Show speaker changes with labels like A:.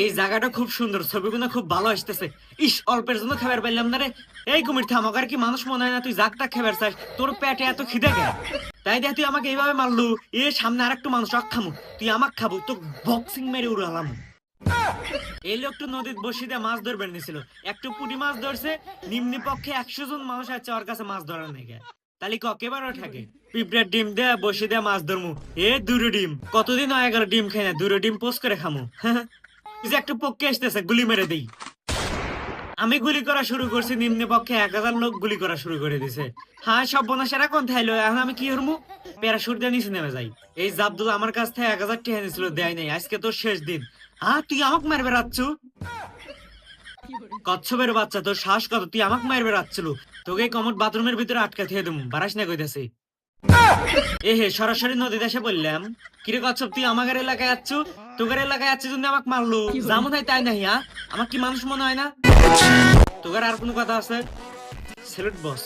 A: এই জায়গাটা খুব সুন্দর, ছবিগুলো খুব ভালো আসতেছে। ইস, অল্পের জন্য খাবার পাইলাম না রে। এই কুমির থাম, আর কি মানুষ মনে হয় না তুই জাগটা খাবার চাস? তোর পেটে এত খিদে গে? তাই দেখ তুই আমাকে এইভাবে মারলু। এ সামনে আর একটু মানুষ খামু, তুই আমাক খাবো, তো বক্সিং মেরে উড়ালাম। এই লোকটা নদীর বসি দিয়ে মাছ ধরবেন নিছিল, একটু পুঁটি মাছ ধরছে। নিম্নি পক্ষে 100 জন মানুষ আছে ওর কাছে মাছ ধরার নাকি। তাহলে ককেবারও থাকে পিঁপড়ার ডিম দিয়ে বসে দিয়ে মাছ ধরমু। এ দুটো ডিম, কতদিন হয়ে গেল ডিম খাই না, দুটো ডিম পোস্ট করে খামু। যে একটা পক্ষে আসতেছে, গুলি মেরে দেই। আমি গুলি করা শুরু করছি, নিম্নে পক্ষে 1000 লোক গুলি করা শুরু করে দিছে। হ্যাঁ, সব বনাসেরা কোন থাইলো, এখন আমি কি হরমু? প্যারাশুট দিয়ে নিচে নেমে যাই। এই জাবদুল আমার কাছ থেকে 1000 টাকা নিয়েছিল, দেয় নাই। আজকে তোর শেষ দিন। হ্যাঁ, তুই আমাকে মারবে রাখছু? কচ্ছপের বাচ্চা, তোর শ্বাস কত? তুই আমাকে মারবে রাখছিল। তোকে কমট বাথরুমের ভিতরে আটকা থিয়ে দেবো, বারাস না কইতাছি। এ হে, সরাসরি নদীতে এসে বললাম। কিরে কচ্ছপ, তুই আমার এলাকায় যাচ্ছ? তোদের এলাকায় যাচ্ছে জন্য আমাকে মারলো, যেমন হয় তাই নাই। হ্যাঁ, আমার কি মানুষ মনে হয় না? তোদের আর কোনো কথা আছে? স্যালুট বস।